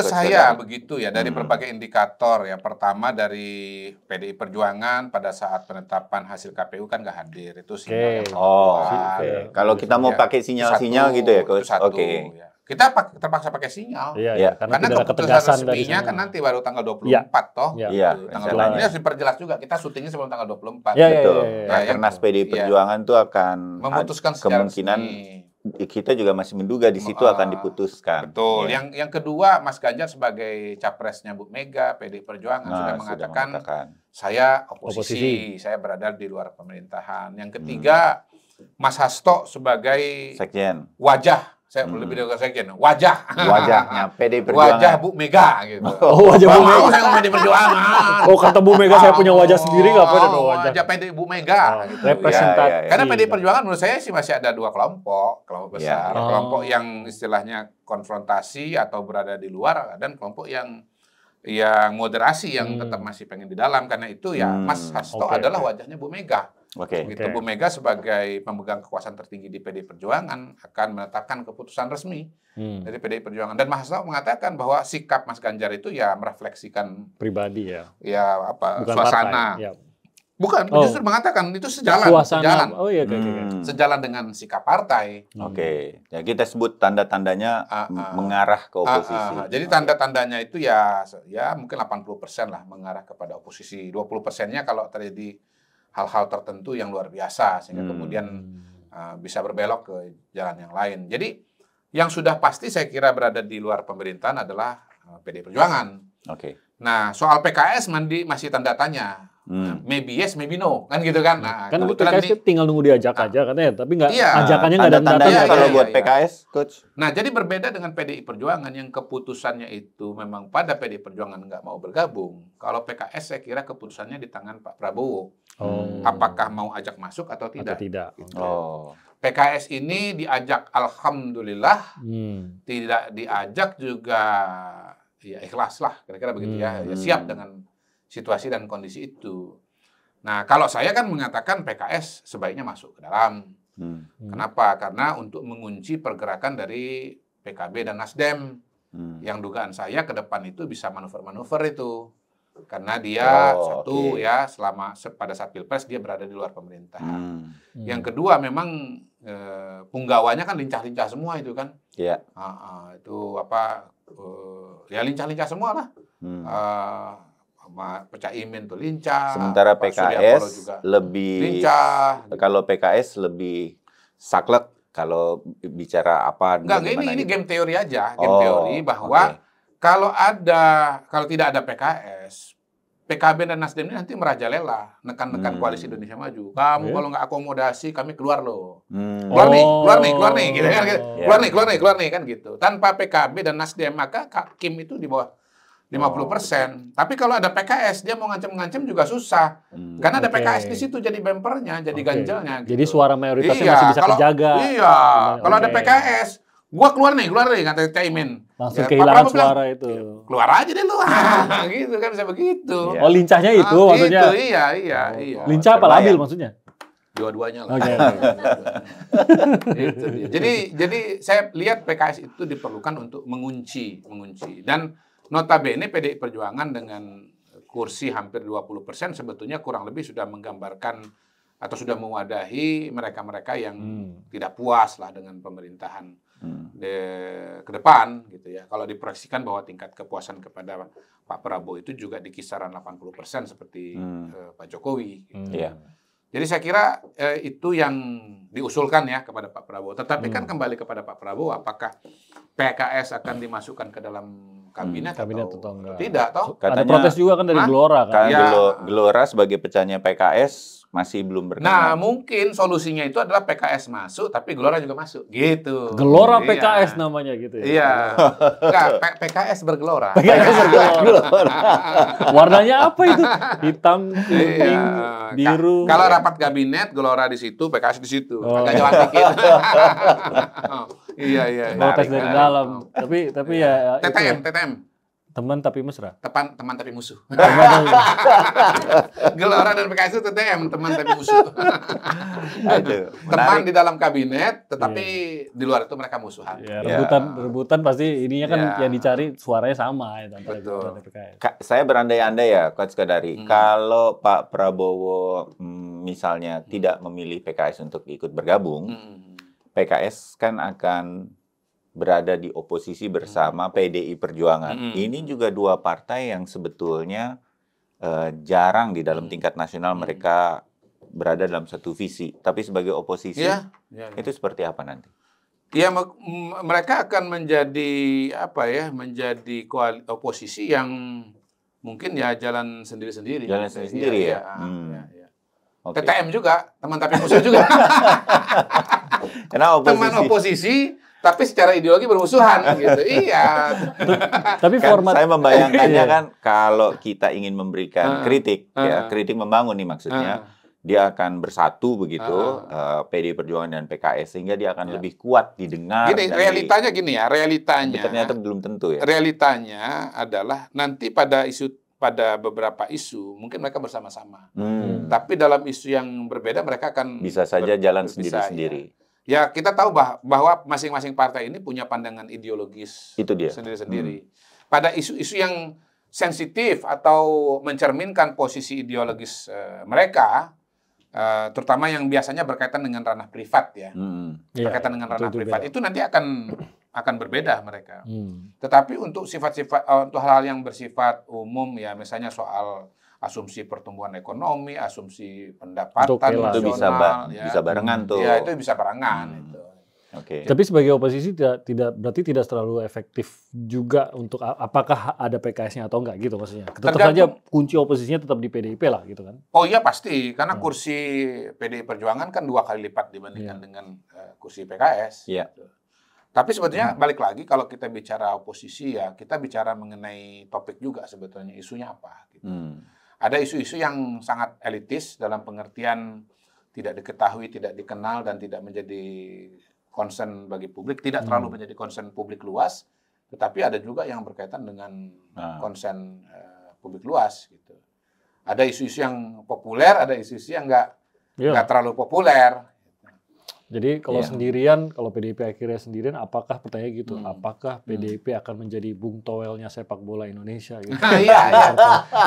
saya begitu ya, dari berbagai indikator ya. Pertama dari PDI Perjuangan pada saat penetapan hasil KPU kan nggak hadir, itu sinyal yang Kalau kita mau pakai sinyal-sinyal gitu ya, Coach. Oke. Ya. Kita terpaksa pakai sinyal. Iya. Karena keputusan resminya kan nanti baru tanggal 24 toh. Iya. Tanggal 24 ini harus diperjelas juga. Kita syutingnya sebelum tanggal 24. Betul. Rakernas PDI Perjuangan tuh akan memutuskan kemungkinan kita juga masih menduga di situ akan diputuskan. Betul. Yang kedua, Mas Ganjar sebagai capresnya Bu Mega, PDI Perjuangan sudah mengatakan saya oposisi, saya berada di luar pemerintahan. Yang ketiga, Mas Hasto sebagai sekjen, wajah. Saya lebih dari sekjen, wajahnya PDI Perjuangan, wajah Bu Mega gitu. Wajah Bu Mega. Saya mau PDI Perjuangan. Kata Bu Mega saya punya wajah sendiri, nggak apa-apa dong wajah. Wajah PDI Bu Mega. Gitu. Representatif. Karena PDI Perjuangan menurut saya sih masih ada dua kelompok besar, kelompok yang istilahnya konfrontasi atau berada di luar, dan kelompok yang moderasi yang tetap masih pengen di dalam. Karena itu ya Mas Hasto adalah wajahnya Bu Mega. Gitu. Bu Mega sebagai pemegang kekuasaan tertinggi di PDI Perjuangan akan menetapkan keputusan resmi dari PDI Perjuangan. Dan Mas Hasto mengatakan bahwa sikap Mas Ganjar itu ya merefleksikan pribadi ya. Bukan suasana. Bukan, justru mengatakan itu sejalan. Sejalan dengan sikap partai. Ya kita sebut tanda-tandanya mengarah ke oposisi. Jadi tanda-tandanya itu ya mungkin 80% lah mengarah kepada oposisi. 20%-nya kalau terjadi hal-hal tertentu yang luar biasa sehingga kemudian bisa berbelok ke jalan yang lain. Jadi yang sudah pasti saya kira berada di luar pemerintahan adalah PDI Perjuangan. Nah, soal PKS masih tanda tanya. Maybe yes, maybe no, kan gitu kan? Nah, kan PKS tinggal nunggu diajak aja katanya, tapi nggak ajakannya nggak ada tanda-tandanya kalau buat PKS, Coach. Nah, jadi berbeda dengan PDI Perjuangan yang keputusannya itu memang pada PDI Perjuangan nggak mau bergabung. Kalau PKS saya kira keputusannya di tangan Pak Prabowo. Apakah mau ajak masuk atau tidak? Gitu. PKS ini diajak, alhamdulillah. Tidak diajak juga ya ikhlas lah, kira-kira begitu ya siap dengan situasi dan kondisi itu. Nah, kalau saya kan mengatakan PKS sebaiknya masuk ke dalam. Kenapa? Karena untuk mengunci pergerakan dari PKB dan Nasdem. Yang dugaan saya ke depan itu bisa manuver-manuver itu. Karena dia pada saat Pilpres dia berada di luar pemerintahan. Yang kedua memang punggawanya kan lincah-lincah semua itu kan. Lincah-lincah semua lah. Caimin tuh lincah. Sementara PKS lebih lincah. Kalau PKS lebih saklek kalau bicara apa. Enggak, ini game teori aja, game teori bahwa kalau tidak ada PKS, PKB dan Nasdem ini nanti merajalela, nekan-nekan koalisi Indonesia Maju. Kamu kalau nggak akomodasi, kami keluar loh. Keluar nih, gitu kan? Keluar nih, kan gitu. Tanpa PKB dan Nasdem, maka Kim itu di bawah 50%. Tapi kalau ada PKS, dia mau ngancem-ngancem juga susah. Karena ada PKS di situ jadi bempernya, jadi ganjalnya. Gitu. Jadi suara mayoritasnya masih bisa kejaga. Iya, kalau ada PKS, gua keluar nih, kata Caimin. Langsung kehilangan suara itu. Keluar aja deh lu. Gitu kan, bisa begitu. Oh, lincahnya itu maksudnya? Iya. Lincah apa labil maksudnya? Dua-duanya lah. Okay. Itu dia. Jadi saya lihat PKS itu diperlukan untuk mengunci. Dan notabene PDI Perjuangan dengan kursi hampir 20% sebetulnya kurang lebih sudah menggambarkan atau sudah mewadahi mereka-mereka yang tidak puas lah dengan pemerintahan ke depan gitu ya. Kalau diproyeksikan bahwa tingkat kepuasan kepada Pak Prabowo itu juga di kisaran 80% seperti Pak Jokowi. Gitu. Jadi saya kira itu yang diusulkan ya kepada Pak Prabowo. Tetapi kan kembali kepada Pak Prabowo, apakah PKS akan dimasukkan ke dalam kabinet atau enggak? Tidak, toh? Ada protes juga kan dari Gelora kan? Gelora sebagai pecahnya PKS masih belum berkenan. Nah, mungkin solusinya itu adalah PKS masuk, tapi Gelora juga masuk, gitu. Gelora PKS namanya gitu ya? Iya. Enggak, PKS bergelora. PKS bergelora. Warnanya apa itu? Hitam, kuning, biru. Kalau rapat kabinet, Gelora di situ, PKS di situ. Agak jauh dikit. Iya. Protes dari dalam. Tapi ya TTM. Teman tapi mesra. Teman tapi musuh. Gelora dan PKS itu TTM, teman tapi musuh. Teman di dalam kabinet, tetapi di luar itu mereka musuhan. Ya, rebutan pasti ininya kan yang dicari suaranya sama ya antara Gelora dan PKS. Saya berandai-andai ya, Coach Kodari. Kalau Pak Prabowo misalnya tidak memilih PKS untuk ikut bergabung, PKS kan akan berada di oposisi bersama PDI Perjuangan. Ini juga dua partai yang sebetulnya jarang di dalam tingkat nasional mereka berada dalam satu visi. Tapi sebagai oposisi, itu seperti apa nanti? Ya, mereka akan menjadi menjadi oposisi yang mungkin ya jalan sendiri-sendiri. Jalan sendiri ya. Okay. TTM juga, teman tapi musuh juga. Karena teman oposisi tapi secara ideologi bermusuhan gitu. Iya. Tapi format saya membayangkannya kan kalau kita ingin memberikan kritik kritik membangun nih maksudnya. Dia akan bersatu begitu PDI Perjuangan dan PKS sehingga dia akan lebih kuat didengar. Gini, realitanya gini ya, realitanya. Ternyata belum tentu ya. Realitanya adalah nanti pada beberapa isu mungkin mereka bersama-sama. Tapi dalam isu yang berbeda mereka akan bisa saja jalan sendiri-sendiri. Ya, kita tahu bahwa masing-masing partai ini punya pandangan ideologis sendiri-sendiri. Pada isu-isu yang sensitif atau mencerminkan posisi ideologis mereka, terutama yang biasanya berkaitan dengan ranah privat ya, berkaitan dengan ranah privat, itu nanti akan berbeda mereka. Tetapi untuk untuk hal-hal yang bersifat umum ya, misalnya soal asumsi pertumbuhan ekonomi, asumsi pendapatan itu bisa barengan tuh. Ya, itu bisa barengan itu. Okay. Tapi sebagai oposisi berarti tidak terlalu efektif juga untuk apakah ada PKS-nya atau enggak gitu maksudnya. Tetap saja kunci oposisinya tetap di PDIP lah gitu kan. Oh iya pasti, karena kursi PDI Perjuangan kan 2 kali lipat dibandingkan dengan kursi PKS. Iya. Gitu. Tapi sebetulnya balik lagi kalau kita bicara oposisi ya, kita bicara mengenai topik juga sebetulnya isunya apa gitu. Ada isu-isu yang sangat elitis dalam pengertian tidak diketahui, tidak dikenal, dan tidak menjadi concern bagi publik, tidak terlalu menjadi concern publik luas, tetapi ada juga yang berkaitan dengan concern publik luas. Gitu. Ada isu-isu yang populer, ada isu-isu yang nggak terlalu populer. Jadi kalau sendirian, kalau PDIP akhirnya sendirian, apakah pertanyaan gitu, apakah PDIP akan menjadi Bung Toelnya sepak bola Indonesia? Gitu? Iya.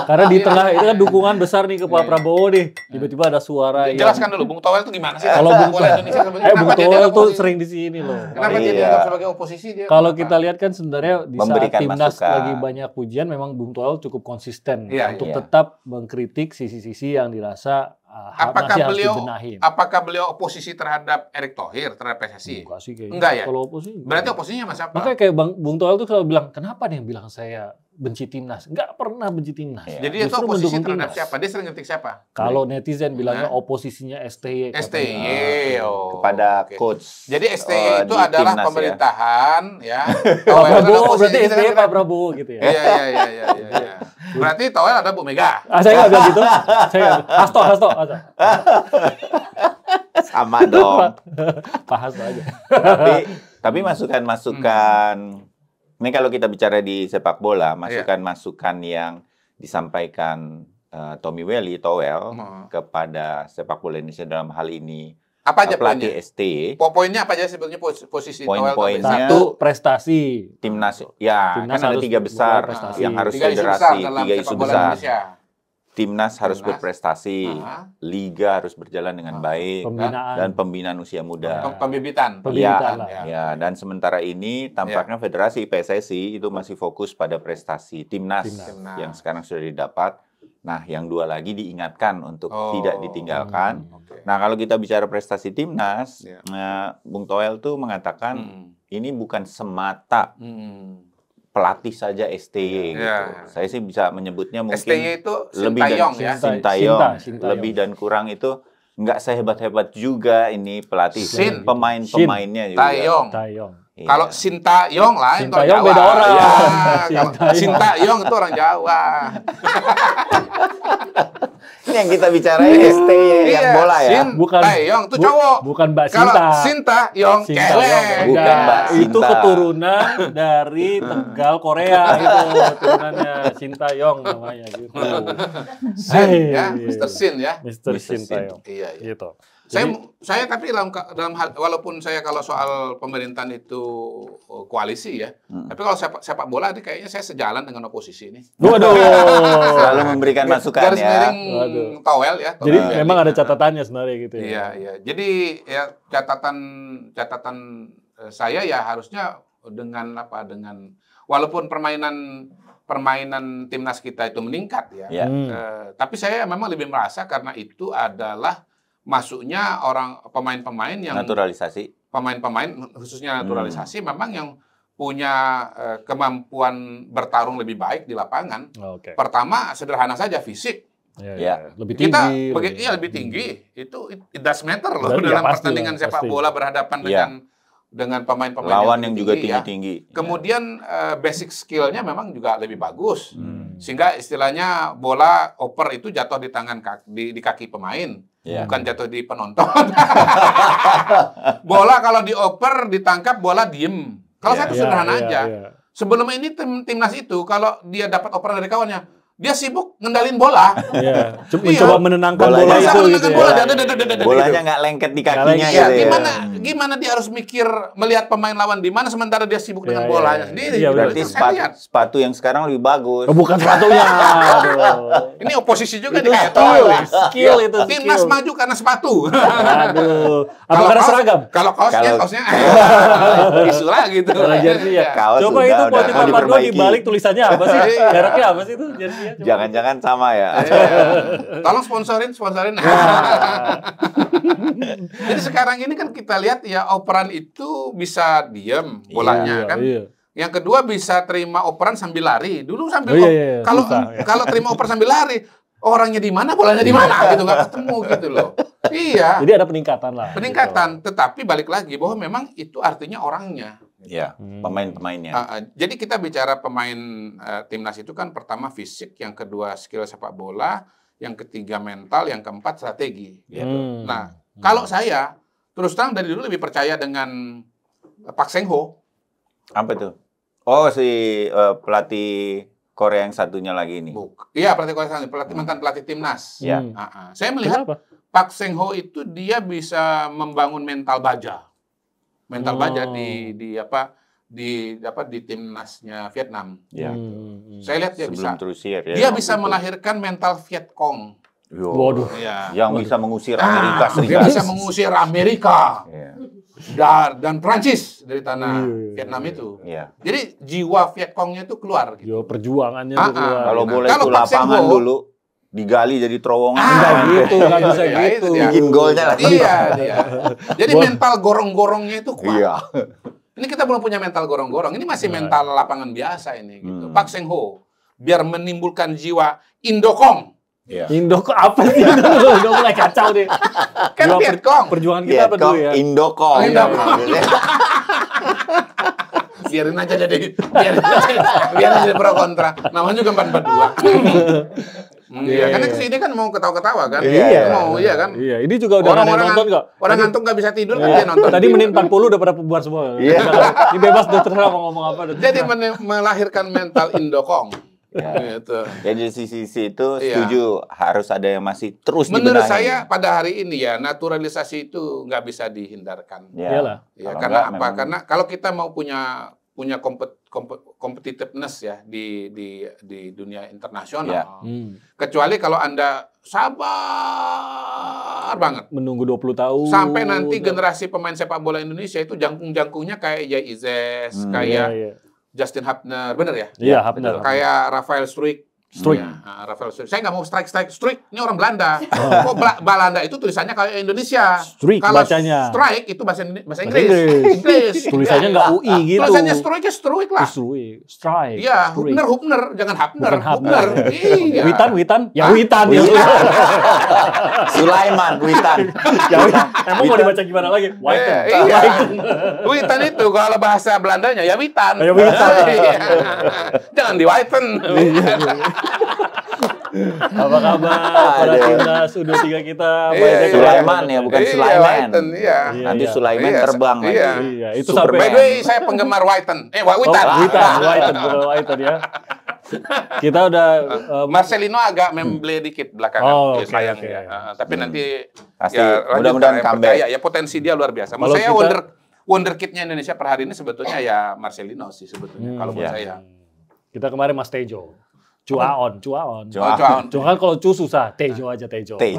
Karena di tengah itu kan dukungan besar nih ke Pak Prabowo nih, tiba-tiba ada suara. Jelaskan dulu, Bung Toel itu gimana sih? Kalau Bung bola Indonesia Bung Toel tuh sering di sini loh. Kenapa dia dianggap sebagai oposisi? Kalau kita lihat kan sebenarnya di saat timnas lagi banyak pujian, memang Bung Toel cukup konsisten untuk tetap mengkritik sisi-sisi yang dirasa Apakah beliau oposisi terhadap Erick Thohir, terhadap PSSI? Enggak sih kayaknya. Enggak ya? Kalau oposisi. Berarti oposisinya mas apa? Makanya kayak Bung Toel tuh selalu bilang, kenapa nih yang bilang saya benci timnas. Nggak pernah benci timnas. Jadi itu oposisi terhadap siapa? Dia sering kritik siapa? Kalau netizen bilangnya oposisinya STY. STY. Kepada coach. Jadi STY itu adalah pemerintahan ya. Pak Prabowo berarti STY Pak Prabowo gitu ya. Iya. Berarti Toel ada Bu Mega. Saya nggak bilang gitu. Hasto. Sama dong. Pak Hasto aja. Tapi masukan-masukan ini kalau kita bicara di sepak bola, masukan-masukan yang disampaikan Tommy Welly, Toel, kepada sepak bola Indonesia dalam hal ini, apa aja pelatih STY. Poinnya apa aja sebetulnya posisi Toel? Poin-poinnya, satu, prestasi. Timnas, kan ada 3 besar yang harus 3 federasi, 3 isu besar. Timnas harus berprestasi, liga harus berjalan dengan baik, dan pembinaan usia muda. Pembibitan. Ya, dan sementara ini tampaknya federasi PSSI itu masih fokus pada prestasi timnas yang sekarang sudah didapat. Nah, yang 2 lagi diingatkan untuk tidak ditinggalkan. Nah, kalau kita bicara prestasi timnas, Bung Toel tuh mengatakan ini bukan semata pelatih saja STY gitu. Saya sih bisa menyebutnya mungkin STY itu lebih dan Sintayong, lebih dan kurang itu nggak sehebat-hebat juga ini pelatih. Pemain-pemainnya juga. Tayong. Kalau Sintayong lah itu orang Jawa. Beda orang. Kalau Sintayong itu orang Jawa. Ini yang kita bicarain STY yang bola ya. Bukan Tayong itu cowok. Bukan Mbak Sinta. Kalau Sintayong cewek. Bukan Mbak Sinta. Itu keturunan dari Tegal Korea itu keturunannya Sintayong namanya gitu. Sin ya, Mr. Sin ya. Mr. Sintayong. Iya. Gitu. Saya tapi dalam hal, walaupun saya kalau soal pemerintahan itu koalisi ya, tapi kalau sepak bola ini kayaknya saya sejalan dengan oposisi ini. Waduh. Selalu memberikan masukan garis miring Toel ya. Jadi memang ada catatannya sebenarnya gitu ya. Iya. Jadi ya catatan saya ya harusnya dengan walaupun permainan timnas kita itu meningkat ya. Tapi saya memang lebih merasa karena itu adalah masuknya pemain-pemain yang naturalisasi. Pemain-pemain khususnya naturalisasi memang yang punya kemampuan bertarung lebih baik di lapangan. Pertama sederhana saja fisik. Lebih tinggi. Lebih tinggi. Itu it does matter loh dalam pertandingan sepak bola berhadapan dengan pemain-pemain lawan yang juga tinggi-tinggi. Kemudian basic skill-nya memang juga lebih bagus. Sehingga istilahnya bola oper itu jatuh di tangan di kaki pemain, bukan jatuh di penonton. Bola kalau dioper ditangkap bola diem. Kalau saya itu sederhana aja. Sebelum ini timnas itu kalau dia dapat operan dari kawannya, dia sibuk ngendalin bola. Mencoba menenangkan bola itu gitu ya. Bolanya nggak lengket di kakinya gitu ya. Gimana dia harus mikir melihat pemain lawan di mana sementara dia sibuk dengan bolanya sendiri. Berarti sepatu yang sekarang lebih bagus. Bukan sepatunya. Ini oposisi juga nih kayak skill itu. Timnas maju karena sepatu. Aduh. Apa karena seragam? Kalau kaosnya isu lah gitu. Jersey ya. Coba itu politik Papardua dibalik tulisannya apa sih? Mereknya apa sih itu jersey? Jangan-jangan sama ya. Tolong sponsorin. Jadi sekarang ini kan kita lihat ya operan itu bisa diem bolanya kan. Yang kedua bisa terima operan sambil lari. Dulu sambil kalau terima operan sambil lari, orangnya di mana, bolanya di mana gitu, nggak ketemu gitu loh. Iya. Jadi ada peningkatan lah. Peningkatan, tetapi balik lagi bahwa memang itu artinya orangnya. Iya, pemain-pemainnya. Jadi kita bicara pemain timnas itu kan pertama fisik, yang kedua skill sepak bola, yang ketiga mental, yang keempat strategi. Gitu. Nah, kalau saya terus terang dari dulu lebih percaya dengan Park Seng-ho. Apa itu? Oh, si pelatih Korea yang satunya lagi ini. Iya, pelatih Korea mantan pelatih timnas. Iya. Saya melihat Park Seng-ho itu dia bisa membangun mental baja. Mental baja di timnasnya Vietnam. Ya. Saya lihat dia sebelum bisa. Dia bisa melahirkan mental Vietcong. Waduh. Yang bisa mengusir Amerika Serikat. Dia bisa mengusir Amerika. Dan Prancis dari tanah Vietnam itu. Jadi jiwa Vietcongnya itu keluar. Gitu. Jiwa perjuangannya itu keluar. Kalau boleh itu lapangan dulu digali jadi terowongan. Nggak bisa gitu. Bikin golnya lagi. Iya. Jadi mental gorong-gorongnya itu kuat. Ini kita belum punya mental gorong-gorong. Ini masih mental lapangan biasa ini. Gitu. Park Seng-ho. biar menimbulkan jiwa Indokong. Indokong apa sih? Udah mulai kacau deh. Kan Vietcong. Perjuangan kita apa dulu ya? Indokong. Biarin aja jadi pro kontra. Namanya juga 442. Iya, karena kesini kan mau ketawa-ketawa kan? Iya kan? Iya, ini juga udah orang nonton kok. Orang ngantuk nggak bisa tidur kan dia nonton. Tadi menit 40 udah pada bubar semua. Ini bebas udah terserah mau ngomong apa. Jadi melahirkan mental Indokong. Gitu. Jadi sisi itu setuju harus ada yang masih terus dibenahi. Menurut saya pada hari ini ya naturalisasi itu nggak bisa dihindarkan. Iyalah. Ya, karena apa? Karena kalau kita mau punya competitiveness ya di dunia internasional. Kecuali kalau Anda sabar banget menunggu 20 tahun sampai nanti generasi pemain sepak bola Indonesia itu jangkung-jangkungnya kayak Jay Izes, kayak Justin Hapner, bener ya? Iya, Hapner. Kayak Rafael Struijk. Rafael Struijk. Saya nggak mau Struijk ini orang Belanda. Kok Belanda itu tulisannya kayak Indonesia. Struijk kalau bacanya. Struijk itu bahasa Inggris. Tulisannya nggak UI gitu. Tulisannya Struijk lah. Struijk. Iya, Hupner, jangan Hapner. Hupner. Iya. Witan. Ya Witan. Sulaiman, Witan. Emang mau dibaca gimana lagi? Witan itu kalau bahasa Belandanya ya Witan. Jangan di Witan. Apa kabar para timnas U23 kita? Sulaiman ya, bukan Sulaiman. Nanti Sulaiman terbang lagi. Iya, itu sampai. By the way, saya penggemar Witan. Witan ya. Kita udah Marcelino agak memble dikit belakangan, sayang ya. Tapi nanti pasti mudah-mudahan comeback. Ya potensi dia luar biasa. Menurut saya wonderkid-nya Indonesia per hari ini sebetulnya ya Marcelino sih sebetulnya kalau buat saya. Kita kemarin Mas Tejo. Cuaon. Cuaon kan kalau cu susah, Tejo aja Tejo. Keren.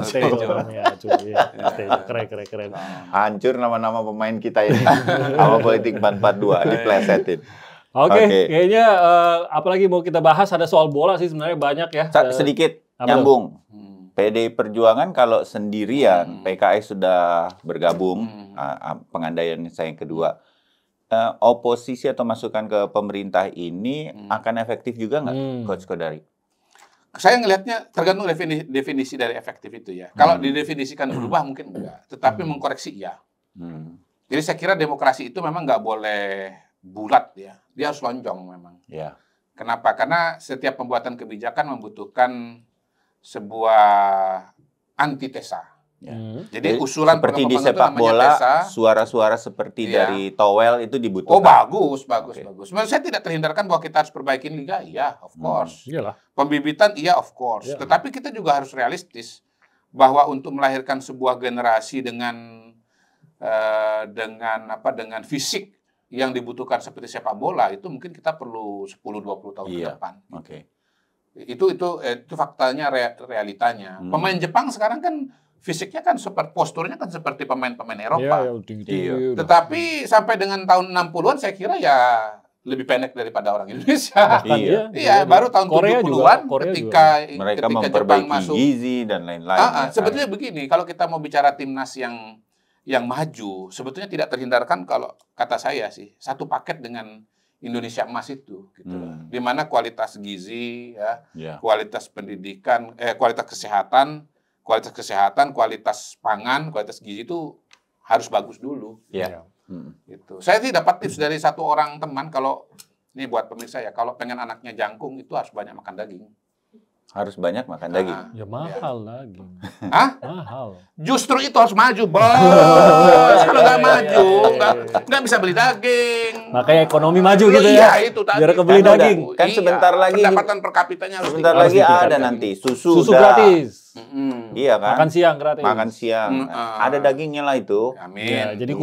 Hancur nama-nama pemain kita ini. Sama Politik 442 diplesetin. Oke. Kayaknya apalagi mau kita bahas ada soal bola sih sebenarnya banyak ya. Sedikit nyambung. PDI Perjuangan kalau sendirian, PKS sudah bergabung, pengandaian saya yang kedua. Oposisi atau masukan ke pemerintah ini akan efektif juga nggak, Coach Kodari? Saya ngelihatnya tergantung definisi dari efektif itu ya. Kalau didefinisikan berubah mungkin enggak, tetapi mengkoreksi iya. Jadi saya kira demokrasi itu memang nggak boleh bulat ya, dia harus lonjong memang. Kenapa? Karena setiap pembuatan kebijakan membutuhkan sebuah antitesa. Jadi usulan seperti di sepak bola, suara-suara seperti dari Towel itu dibutuhkan. Oh bagus. Menurut saya tidak terhindarkan bahwa kita harus perbaikin liga, iya, of course. Iyalah. Pembibitan, iya, of course. Tetapi kita juga harus realistis bahwa untuk melahirkan sebuah generasi dengan fisik yang dibutuhkan seperti sepak bola itu mungkin kita perlu 10-20 tahun ke depan. Itu faktanya, realitanya. Pemain Jepang sekarang kan fisiknya kan seperti posturnya kan seperti pemain-pemain Eropa. Tetapi sampai dengan tahun 60-an saya kira ya lebih pendek daripada orang Indonesia. Baru tahun 70-an ketika mereka memperbaiki Jepang masuk gizi dan lain-lain. Sebetulnya begini, kalau kita mau bicara timnas yang maju, sebetulnya tidak terhindarkan kalau kata saya sih satu paket dengan Indonesia Emas itu gitu loh. Di mana kualitas gizi kualitas pendidikan, kualitas kesehatan, kualitas pangan, kualitas gizi itu harus bagus dulu. Gitu. Saya sih dapat tips dari satu orang teman, kalau ini buat pemirsa ya, kalau pengen anaknya jangkung itu harus banyak makan daging. Harus banyak makan daging. Ya mahal lagi. Mahal. Justru itu harus maju, bos. Kalau nggak maju, nggak bisa beli daging. Makanya ekonomi maju gitu ya. Iya, itu tadi. Biar kebeli daging. Kan sebentar lagi. Pendapatan per kapitanya harus sebentar lagi ada nanti susu gratis. Iya kan? Makan siang gratis. Makan siang. Ada dagingnya lah itu. Amin. Ya, jadi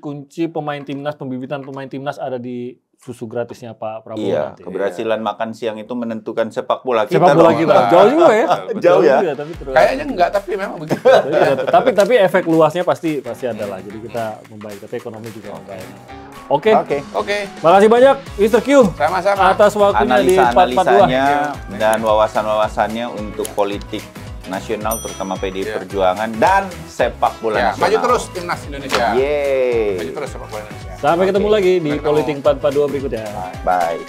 kunci pemain timnas, pembibitan pemain timnas ada di susu gratisnya Pak Prabowo nanti. Keberhasilan makan siang itu menentukan sepak bola kita. Sepak bola kita. Jauh juga ya. Jauh ya. Kayaknya enggak, tapi memang begitu. tapi efek luasnya pasti ada lah. Jadi kita membaik, tapi ekonomi juga membaik. Oke. Makasih banyak Mr. Q. Sama-sama. Atas waktunya di 442. Dan wawasan-wawasannya untuk politik nasional, terutama PDI Perjuangan dan sepak bola nasional. Maju terus timnas Indonesia. Yeay. Maju terus sepak bola Indonesia. Sampai ketemu lagi di Politik 442 berikutnya. Bye.